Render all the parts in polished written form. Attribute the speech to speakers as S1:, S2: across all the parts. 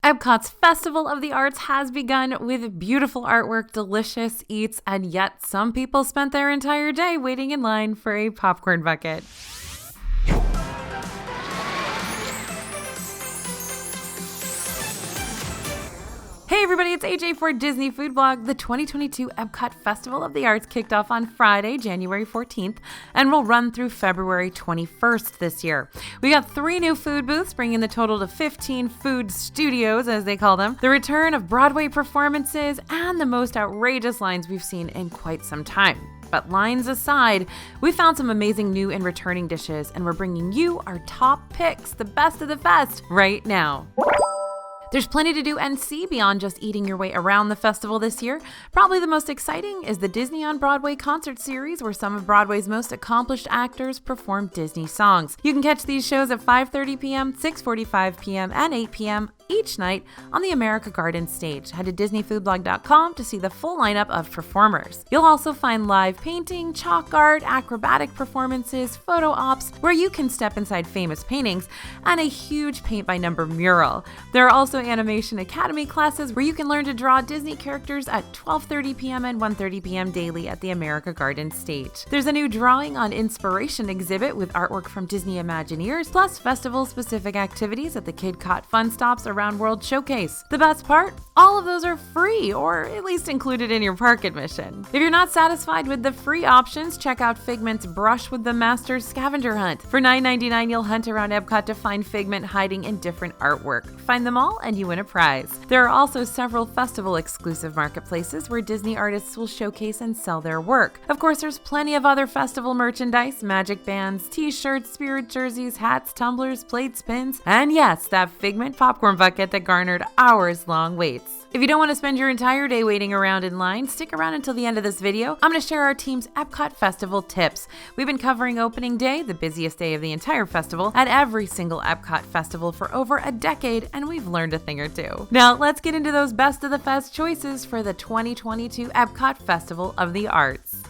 S1: Epcot's Festival of the Arts has begun with beautiful artwork, delicious eats, and yet some people spent their entire day waiting in line for a popcorn bucket. Hey everybody, it's AJ for Disney Food Blog. The 2022 Epcot Festival of the Arts kicked off on Friday, January 14th, and will run through February 21st this year. We got 3 new food booths, bringing the total to 15 food studios, as they call them, the return of Broadway performances, and the most outrageous lines we've seen in quite some time. But lines aside, we found some amazing new and returning dishes, and we're bringing you our top picks, the best of the fest, right now. There's plenty to do and see beyond just eating your way around the festival this year. Probably the most exciting is the Disney on Broadway concert series, where some of Broadway's most accomplished actors perform Disney songs. You can catch these shows at 5:30 p.m., 6:45 p.m., and 8 p.m. each night on the America Garden stage. Head to DisneyFoodBlog.com to see the full lineup of performers. You'll also find live painting, chalk art, acrobatic performances, photo ops, where you can step inside famous paintings, and a huge paint-by-number mural. There are also Animation Academy classes where you can learn to draw Disney characters at 12:30 p.m. and 1:30 p.m. daily at the America Garden stage. There's a new Drawing on Inspiration exhibit with artwork from Disney Imagineers, plus festival-specific activities at the KidCot Fun Stops Around World Showcase. The best part? All of those are free, or at least included in your park admission. If you're not satisfied with the free options, check out Figment's Brush with the Masters Scavenger Hunt. For $9.99, you'll hunt around Epcot to find Figment hiding in different artwork. Find them all and you win a prize. There are also several festival-exclusive marketplaces where Disney artists will showcase and sell their work. Of course, there's plenty of other festival merchandise, magic bands, t-shirts, spirit jerseys, hats, tumblers, plates, pins, and yes, that Figment popcorn bucket that garnered hours-long waits. If you don't want to spend your entire day waiting around in line, stick around until the end of this video. I'm going to share our team's Epcot Festival tips. We've been covering opening day, the busiest day of the entire festival, at every single Epcot festival for over a decade, and we've learned a thing or two. Now, let's get into those best of the fest choices for the 2022 Epcot Festival of the Arts.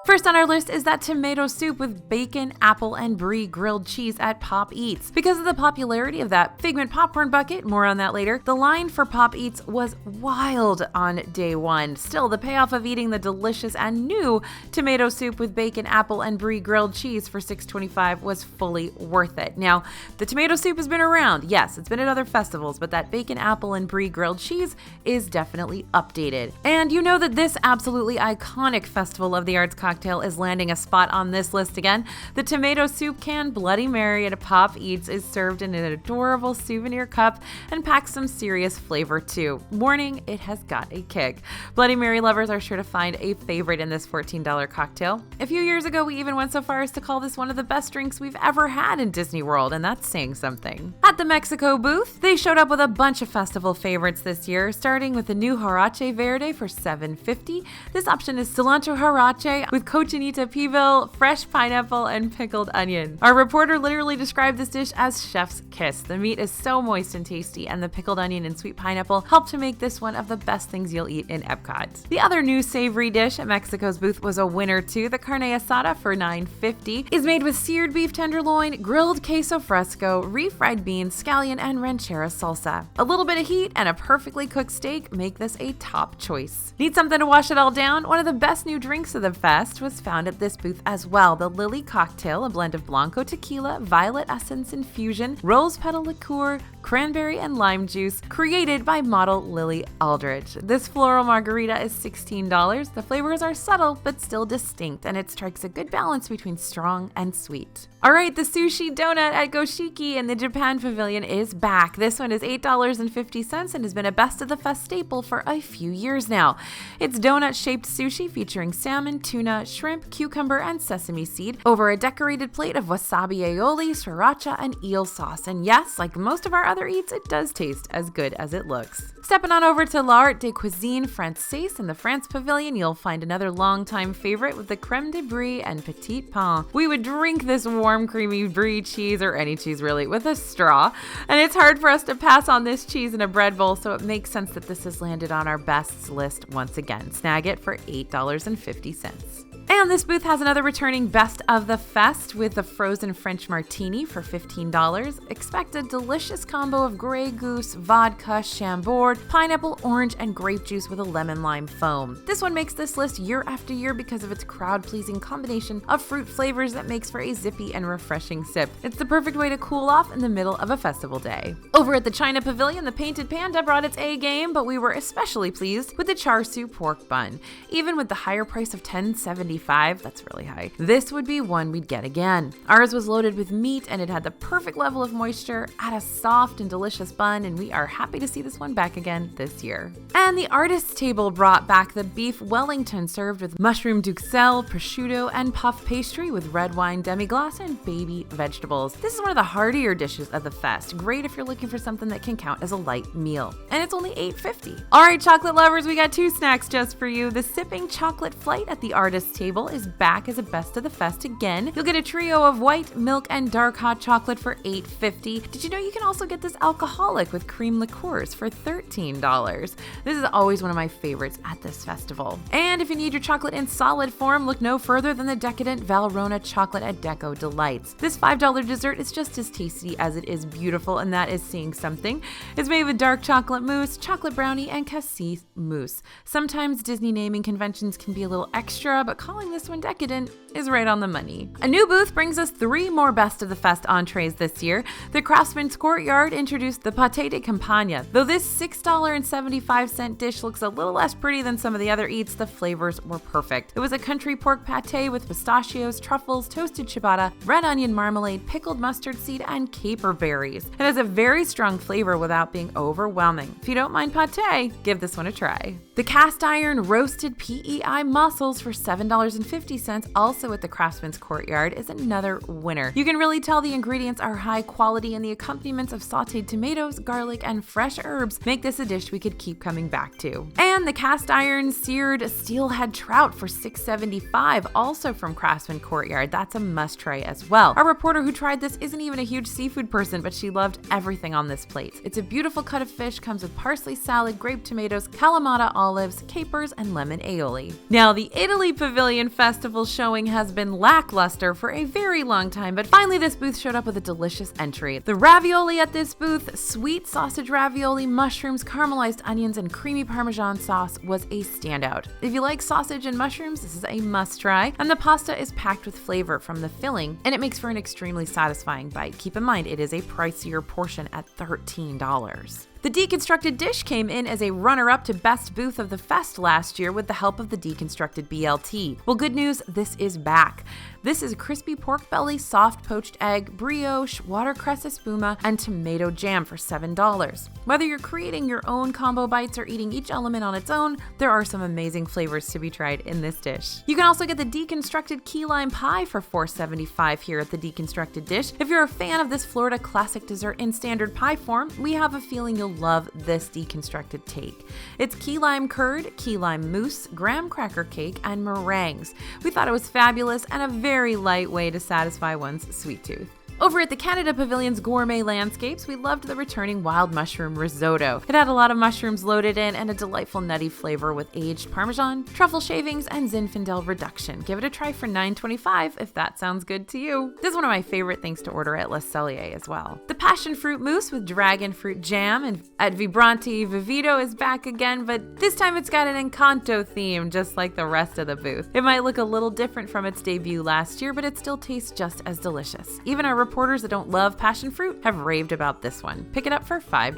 S1: First on our list is that tomato soup with bacon, apple, and brie grilled cheese at Pop Eats. Because of the popularity of that Figment popcorn bucket, more on that later, the line for Pop Eats was wild on day one. Still, the payoff of eating the delicious and new tomato soup with bacon, apple, and brie grilled cheese for $6.25 was fully worth it. Now, the tomato soup has been around. Yes, it's been at other festivals, but that bacon, apple, and brie grilled cheese is definitely updated. And you know that this absolutely iconic Festival of the Arts cocktail is landing a spot on this list again. The tomato soup can Bloody Mary at a Pop Eats is served in an adorable souvenir cup and packs some serious flavor too. Warning, it has got a kick. Bloody Mary lovers are sure to find a favorite in this $14 cocktail. A few years ago, we even went so far as to call this one of the best drinks we've ever had in Disney World, and that's saying something. At the Mexico booth, they showed up with a bunch of festival favorites this year, starting with the new Huarache Verde for $7.50. This option is cilantro huarache with cochinita pibil, fresh pineapple, and pickled onion. Our reporter literally described this dish as chef's kiss. The meat is so moist and tasty, and the pickled onion and sweet pineapple help to make this one of the best things you'll eat in Epcot. The other new savory dish at Mexico's booth was a winner too. The carne asada for $9.50 is made with seared beef tenderloin, grilled queso fresco, refried beans, scallion, and ranchera salsa. A little bit of heat and a perfectly cooked steak make this a top choice. Need something to wash it all down? One of the best new drinks of the fest was found at this booth as well. The Lily Cocktail, a blend of Blanco tequila, violet essence infusion, rose petal liqueur, cranberry, and lime juice, created by model Lily Aldridge. This floral margarita is $16. The flavors are subtle but still distinct, and it strikes a good balance between strong and sweet. All right, the sushi donut at Goshiki in the Japan Pavilion is back. This one is $8.50 and has been a best of the fest staple for a few years now. It's donut-shaped sushi featuring salmon, tuna, shrimp, cucumber, and sesame seed over a decorated plate of wasabi aioli, sriracha, and eel sauce. And yes, like most of our other eats, it does taste as good as it looks. Stepping on over to L'Art de Cuisine Francaise in the France Pavilion, you'll find another longtime favorite with the creme de brie and petit pain. We would drink this warm, creamy brie cheese, or any cheese really, with a straw, and it's hard for us to pass on this cheese in a bread bowl, so it makes sense that this has landed on our bests list once again. Snag it for $8.50. And this booth has another returning Best of the Fest with the frozen French martini for $15. Expect a delicious combo of Grey Goose, vodka, Chambord, pineapple, orange, and grape juice with a lemon lime foam. This one makes this list year after year because of its crowd-pleasing combination of fruit flavors that makes for a zippy and refreshing sip. It's the perfect way to cool off in the middle of a festival day. Over at the China Pavilion, the Painted Panda brought its A game, but we were especially pleased with the char siu pork bun. Even with the higher price of $10.75, that's really high, this would be one we'd get again. Ours was loaded with meat and it had the perfect level of moisture at a soft and delicious bun, and we are happy to see this one back again this year. And the Artist's Table brought back the beef Wellington served with mushroom duxelle, prosciutto, and puff pastry with red wine demi-glace and baby vegetables. This is one of the heartier dishes of the fest. Great if you're looking for something that can count as a light meal. And it's only $8.50. All right, chocolate lovers, we got two snacks just for you. The Sipping Chocolate Flight at the Artist's Table is back as a Best of the Fest again. You'll get a trio of white, milk, and dark hot chocolate for $8.50. Did you know you can also get this alcoholic with cream liqueurs for $13? This is always one of my favorites at this festival. And if you need your chocolate in solid form, look no further than the decadent Valrhona Chocolate at Deco Delights. This $5 dessert is just as tasty as it is beautiful, and that is saying something. It's made with dark chocolate mousse, chocolate brownie, and cassis mousse. Sometimes Disney naming conventions can be a little extra, but calling this one decadent is right on the money. A new booth brings us 3 more Best of the Fest entrees this year. The Craftsman's Courtyard introduced the Pâté de Campagne. Though this $6.75 dish looks a little less pretty than some of the other eats, the flavors were perfect. It was a country pork pâté with pistachios, truffles, toasted ciabatta, red onion marmalade, pickled mustard seed, and caper berries. It has a very strong flavor without being overwhelming. If you don't mind pâté, give this one a try. The cast iron roasted PEI mussels for $7.50, also at the Craftsman's Courtyard, is another winner. You can really tell the ingredients are high quality, and the accompaniments of sauteed tomatoes, garlic, and fresh herbs make this a dish we could keep coming back to. And the cast iron seared steelhead trout for $6.75, also from Craftsman Courtyard. That's a must try as well. Our reporter who tried this isn't even a huge seafood person, but she loved everything on this plate. It's a beautiful cut of fish, comes with parsley salad, grape tomatoes, Kalamata olives, capers, and lemon aioli. Now, the Italy Pavilion Festival showing has been lackluster for a very long time, but finally this booth showed up with a delicious entry. The ravioli at this booth, sweet sausage ravioli, mushrooms, caramelized onions, and creamy Parmesan sauce was a standout. If you like sausage and mushrooms, this is a must try, and the pasta is packed with flavor from the filling, and it makes for an extremely satisfying bite. Keep in mind, it is a pricier portion at $13. The Deconstructed Dish came in as a runner-up to Best Booth of the Fest last year with the help of the Deconstructed BLT. Well, good news, this is back. This is crispy pork belly, soft poached egg, brioche, watercress espuma, and tomato jam for $7. Whether you're creating your own combo bites or eating each element on its own, there are some amazing flavors to be tried in this dish. You can also get the Deconstructed Key Lime Pie for $4.75 here at the Deconstructed Dish. If you're a fan of this Florida classic dessert in standard pie form, we have a feeling you'll love this deconstructed take. It's key lime curd, key lime mousse, graham cracker cake, and meringues. We thought it was fabulous and a very light way to satisfy one's sweet tooth. Over at the Canada Pavilion's Gourmet Landscapes, we loved the returning wild mushroom risotto. It had a lot of mushrooms loaded in and a delightful nutty flavor with aged Parmesan, truffle shavings, and Zinfandel reduction. Give it a try for $9.25 if that sounds good to you. This is one of my favorite things to order at Le Cellier as well. The passion fruit mousse with dragon fruit jam and at Vibranti Vivito is back again, but this time it's got an Encanto theme just like the rest of the booth. It might look a little different from its debut last year, but it still tastes just as delicious. Even our reporters that don't love passion fruit have raved about this one. Pick it up for $5.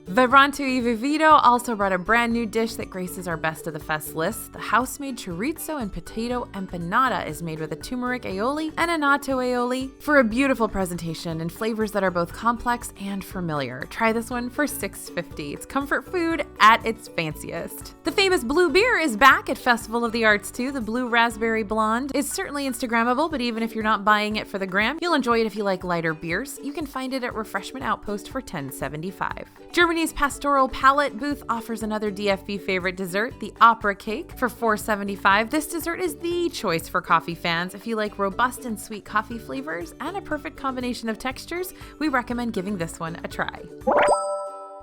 S1: Vibranti Vivito also brought a brand new dish that graces our Best of the Fest list. The house-made chorizo and potato empanada is made with a turmeric aioli and a natto aioli for a beautiful presentation and flavors that are both complex and familiar. Try this one for $6.50. It's comfort food at its fanciest. The famous blue beer is back at Festival of the Arts too. The Blue Raspberry Blonde is certainly Instagrammable, but even if you're not buying it for the gram, you'll enjoy it if you like lighter beers. You can find it at Refreshment Outpost for $10.75. Germany's Pastoral Palette booth offers another DFB favorite dessert, the Opera Cake, for $4.75. This dessert is the choice for coffee fans. If you like robust and sweet coffee flavors and a perfect combination of textures, we recommend giving this one a try.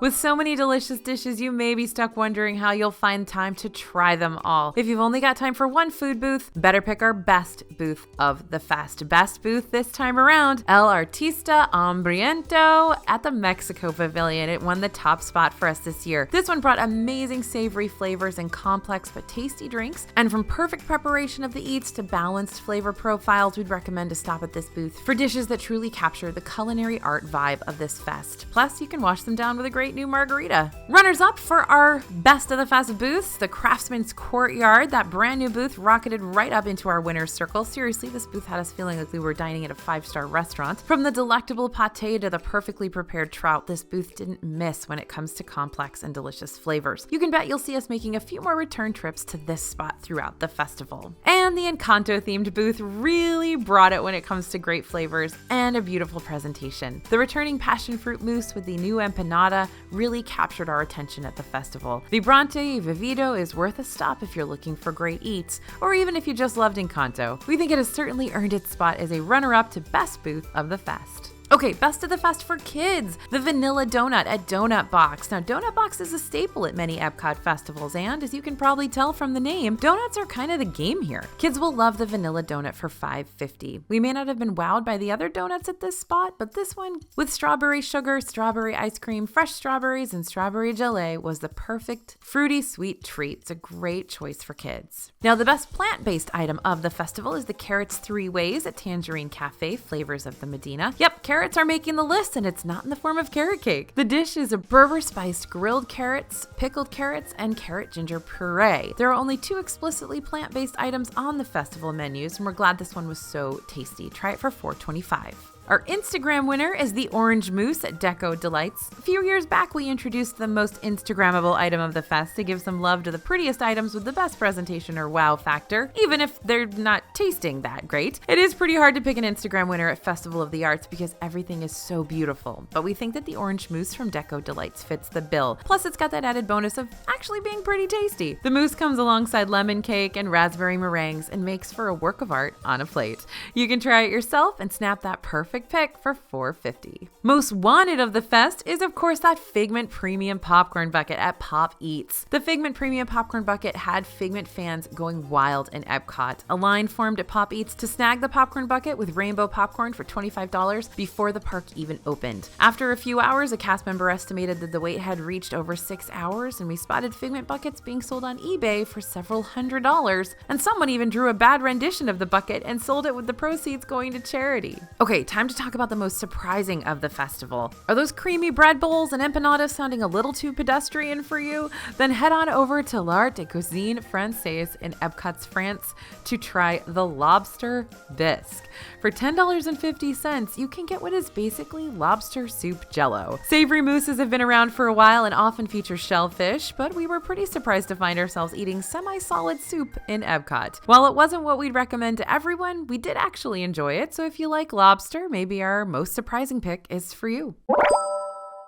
S1: With so many delicious dishes, you may be stuck wondering how you'll find time to try them all. If you've only got time for one food booth, better pick our best booth of the fest. Best booth this time around, El Artista Hambriento at the Mexico Pavilion. It won the top spot for us this year. This one brought amazing savory flavors and complex but tasty drinks. And from perfect preparation of the eats to balanced flavor profiles, we'd recommend to stop at this booth for dishes that truly capture the culinary art vibe of this fest. Plus, you can wash them down with a great new margarita. Runners up for our best of the fest booths, the Craftsman's Courtyard. That brand new booth rocketed right up into our winner's circle. Seriously, this booth had us feeling like we were dining at a 5-star restaurant. From the delectable pate to the perfectly prepared trout, this booth didn't miss when it comes to complex and delicious flavors. You can bet you'll see us making a few more return trips to this spot throughout the festival. And the Encanto themed booth really brought it when it comes to great flavors and a beautiful presentation. The returning passion fruit mousse with the new empanada really captured our attention at the festival. Vibrante y Vivido is worth a stop if you're looking for great eats, or even if you just loved Encanto. We think it has certainly earned its spot as a runner-up to best booth of the fest. Okay, best of the fest for kids, the Vanilla Donut at Donut Box. Now, Donut Box is a staple at many Epcot festivals, and as you can probably tell from the name, donuts are kind of the game here. Kids will love the Vanilla Donut for $5.50. We may not have been wowed by the other donuts at this spot, but this one, with strawberry sugar, strawberry ice cream, fresh strawberries, and strawberry gelée, was the perfect fruity sweet treat. It's a great choice for kids. Now, the best plant-based item of the festival is the Carrots 3 Ways at Tangerine Cafe, Flavors of the Medina. Yep, carrots are making the list, and it's not in the form of carrot cake. The dish is a Berber-spiced grilled carrots, pickled carrots, and carrot ginger puree. There are only 2 explicitly plant-based items on the festival menus, and we're glad this one was so tasty. Try it for $4.25. Our Instagram winner is the Orange Mousse at Deco Delights. A few years back, we introduced the most Instagrammable item of the fest to give some love to the prettiest items with the best presentation or wow factor, even if they're not tasting that great. It is pretty hard to pick an Instagram winner at Festival of the Arts because everything is so beautiful, but we think that the Orange Mousse from Deco Delights fits the bill. Plus, it's got that added bonus of actually being pretty tasty. The mousse comes alongside lemon cake and raspberry meringues and makes for a work of art on a plate. You can try it yourself and snap that perfect pick for $4.50. Most wanted of the fest is, of course, that Figment Premium Popcorn Bucket at Pop Eats. The Figment Premium Popcorn Bucket had Figment fans going wild in Epcot. A line formed at Pop Eats to snag the popcorn bucket with rainbow popcorn for $25 before the park even opened. After a few hours, a cast member estimated that the wait had reached over 6 hours, and we spotted Figment buckets being sold on eBay for several $100s, and someone even drew a bad rendition of the bucket and sold it with the proceeds going to charity. Okay, time to talk about the most surprising of the festival. Are those creamy bread bowls and empanadas sounding a little too pedestrian for you? Then head on over to L'Art de Cuisine Française in Epcot's France to try the lobster bisque. For $10.50, you can get what is basically lobster soup jello. Savory mousses have been around for a while and often feature shellfish, but we were pretty surprised to find ourselves eating semi-solid soup in Epcot. While it wasn't what we'd recommend to everyone, we did actually enjoy it, so if you like lobster, maybe our most surprising pick is for you.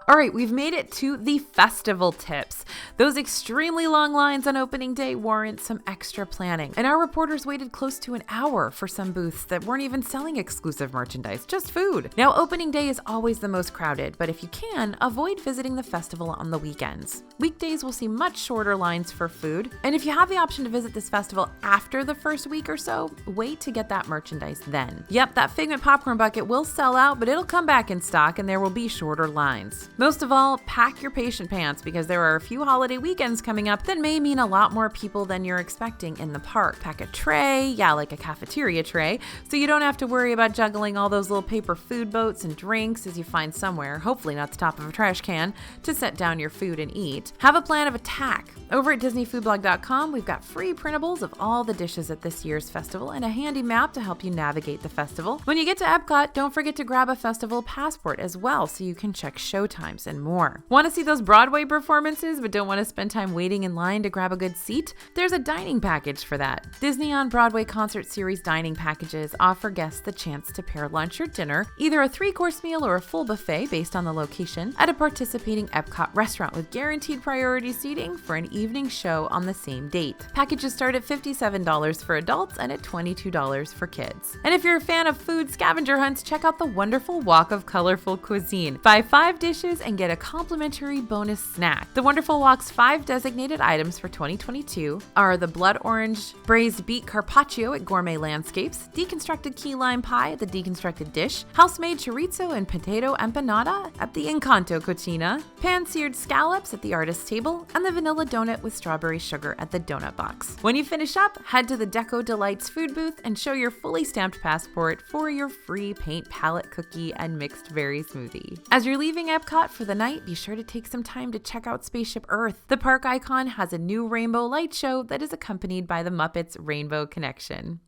S1: All right, we've made it to the festival tips. Those extremely long lines on opening day warrant some extra planning, and our reporters waited close to an hour for some booths that weren't even selling exclusive merchandise, just food. Now, opening day is always the most crowded, but if you can, avoid visiting the festival on the weekends. Weekdays will see much shorter lines for food, and if you have the option to visit this festival after the first week or so, wait to get that merchandise then. Yep, that Figment popcorn bucket will sell out, but it'll come back in stock and there will be shorter lines. Most of all, pack your patient pants because there are a few holiday weekends coming up that may mean a lot more people than you're expecting in the park. Pack a tray, like a cafeteria tray, so you don't have to worry about juggling all those little paper food boats and drinks as you find somewhere, hopefully not the top of a trash can, to set down your food and eat. Have a plan of attack. Over at DisneyFoodblog.com, we've got free printables of all the dishes at this year's festival and a handy map to help you navigate the festival. When you get to Epcot, don't forget to grab a festival passport as well so you can check showtimes and more. Want to see those Broadway performances but don't want to spend time waiting in line to grab a good seat? There's a dining package for that. Disney on Broadway Concert Series dining packages offer guests the chance to pair lunch or dinner, either a 3-course meal or a full buffet based on the location, at a participating Epcot restaurant with guaranteed priority seating for an evening show on the same date. Packages start at $57 for adults and at $22 for kids. And if you're a fan of food scavenger hunts, check out the wonderful Walk of Colorful Cuisine. Buy 5 dishes choose and get a complimentary bonus snack. The Wonderful Walk's 5 designated items for 2022 are the blood orange braised beet carpaccio at Gourmet Landscapes, deconstructed key lime pie at the Deconstructed Dish, house-made chorizo and potato empanada at the Encanto Cucina, pan-seared scallops at the Artist's Table, and the vanilla donut with strawberry sugar at the Donut Box. When you finish up, head to the Deco Delights food booth and show your fully stamped passport for your free paint palette cookie and mixed berry smoothie. As you're leaving Epcot for the night, be sure to take some time to check out Spaceship Earth. The park icon has a new rainbow light show that is accompanied by the Muppets Rainbow Connection.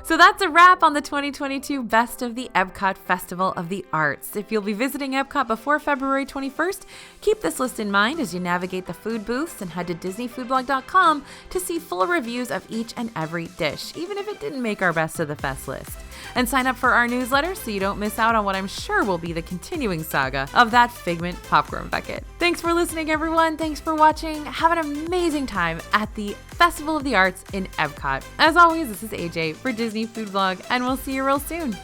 S1: So that's a wrap on the 2022 Best of the Epcot Festival of the Arts. If you'll be visiting Epcot before February 21st, keep this list in mind as you navigate the food booths and head to DisneyFoodblog.com to see full reviews of each and every dish, even if it didn't make our Best of the Fest list. And sign up for our newsletter so you don't miss out on what I'm sure will be the continuing saga of that Figment popcorn bucket. Thanks for listening, everyone. Thanks for watching. Have an amazing time at the Festival of the Arts in Epcot. As always, this is AJ for Disney Food Blog, and we'll see you real soon.